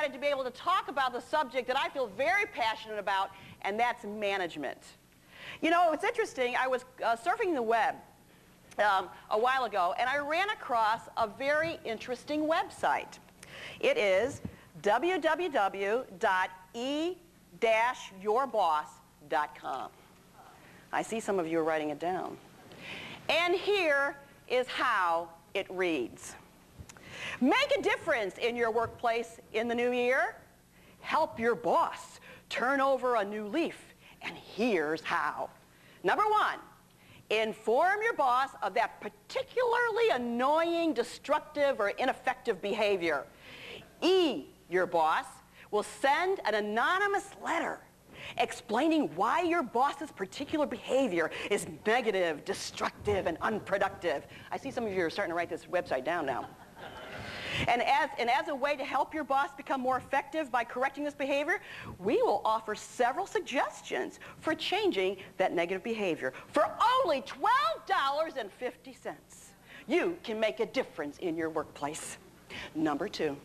excited to be able to talk about the subject that I feel very passionate about, and that's management. You know, it's interesting. I was surfing the web a while ago, and I ran across a very interesting website. It is www.e-yourboss.com. I see some of you are writing it down. And here is how it reads. Make a difference in your workplace in the new year. Help your boss turn over a new leaf. And here's how. Number one, inform your boss of that particularly annoying, destructive, or ineffective behavior. Your boss will send an anonymous letter explaining why your boss's particular behavior is negative, destructive, and unproductive. I see some of you are starting to write this website down now. And as a way to help your boss become more effective by correcting this behavior, we will offer several suggestions for changing that negative behavior. For only $12.50, you can make a difference in your workplace. Number two,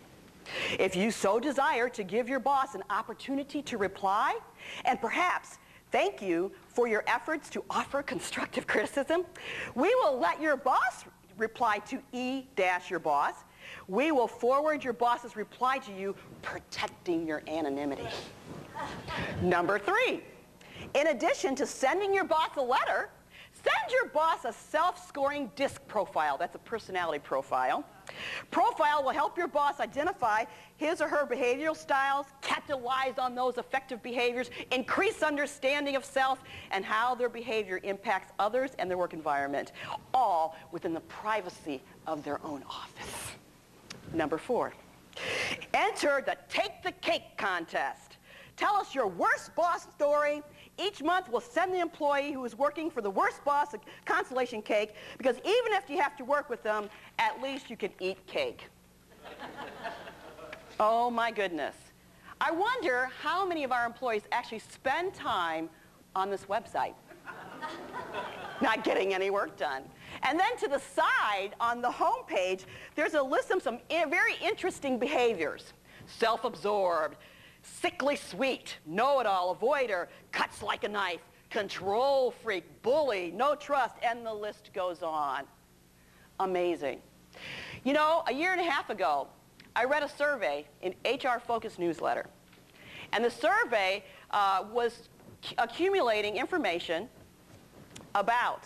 if you so desire to give your boss an opportunity to reply and perhaps thank you for your efforts to offer constructive criticism, we will let your boss reply to your boss. We will forward your boss's reply to you, protecting your anonymity. Number three, in addition to sending your boss a letter, send your boss a self-scoring DISC profile. That's a personality profile. Profile will help your boss identify his or her behavioral styles, capitalize on those effective behaviors, increase understanding of self, and how their behavior impacts others and their work environment, all within the privacy of their own office. Number four, enter the Take the Cake contest. Tell us your worst boss story. Each month we'll send the employee who is working for the worst boss a consolation cake, because even if you have to work with them, at least you can eat cake. Oh my goodness. I wonder how many of our employees actually spend time on this website, not getting any work done. And then to the side, on the home page, there's a list of some very interesting behaviors. Self-absorbed, sickly sweet, know-it-all, avoider, cuts like a knife, control freak, bully, no trust, and the list goes on. Amazing. You know, a year and a half ago, I read a survey in HR Focus newsletter. And the survey was accumulating information about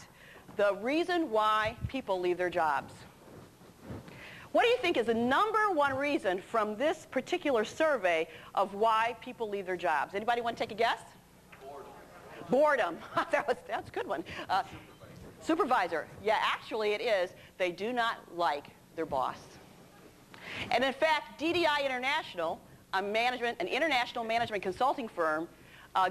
the reason why people leave their jobs. What do you think is the number one reason from this particular survey of why people leave their jobs? Anybody want to take a guess? Boredom. Boredom. That's a good one. Supervisor. Yeah, actually it is. They do not like their boss. And in fact, DDI International, an international management consulting firm,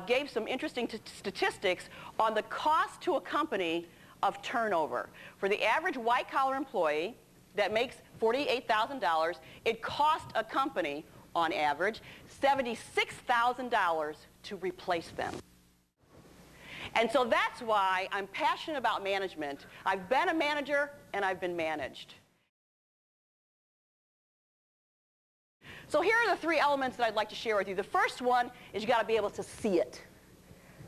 gave some interesting statistics on the cost to a company of turnover. For the average white-collar employee that makes $48,000, it cost a company, on average, $76,000 to replace them. And so that's why I'm passionate about management. I've been a manager, and I've been managed. So here are the three elements that I'd like to share with you. The first one is you got to be able to see it.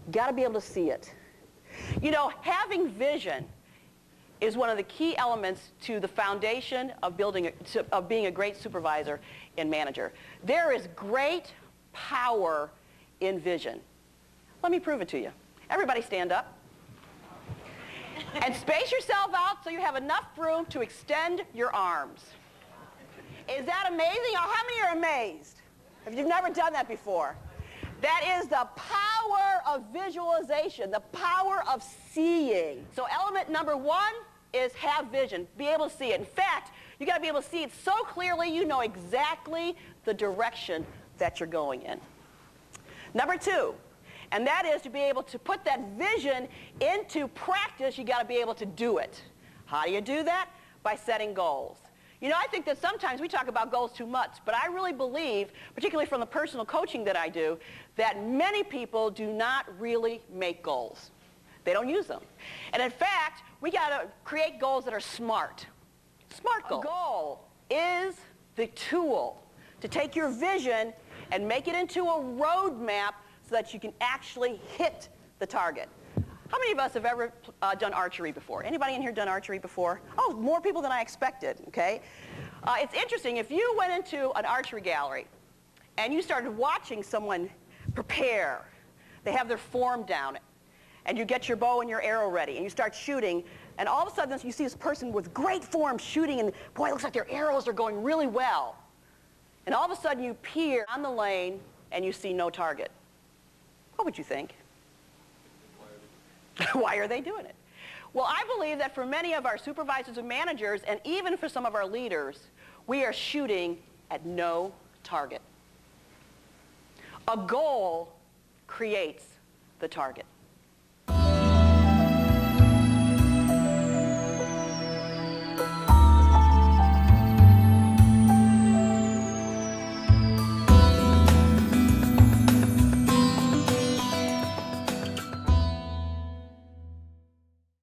You got to be able to see it. You know, having vision is one of the key elements to the foundation of being a great supervisor and manager. There is great power in vision. Let me prove it to you. Everybody stand up. And space yourself out so you have enough room to extend your arms. Is that amazing? Or how many are amazed? If you've never done that before. That is the power of visualization, the power of seeing. So element number one is have vision. Be able to see it. In fact, you got to be able to see it so clearly you know exactly the direction that you're going in. Number two, and that is to be able to put that vision into practice, you got to be able to do it. How do you do that? By setting goals. You know, I think that sometimes we talk about goals too much, but I really believe, particularly from the personal coaching that I do, that many people do not really make goals. They don't use them. And in fact, we got to create goals that are smart. Smart goals. A goal is the tool to take your vision and make it into a roadmap so that you can actually hit the target. How many of us have ever done archery before? Anybody in here done archery before? Oh, more people than I expected, okay? It's interesting, if you went into an archery gallery and you started watching someone prepare, they have their form down, and you get your bow and your arrow ready, and you start shooting, and all of a sudden you see this person with great form shooting, and boy, it looks like their arrows are going really well. And all of a sudden you peer on the lane and you see no target. What would you think? Why are they doing it? Well, I believe that for many of our supervisors and managers, and even for some of our leaders, we are shooting at no target. A goal creates the target.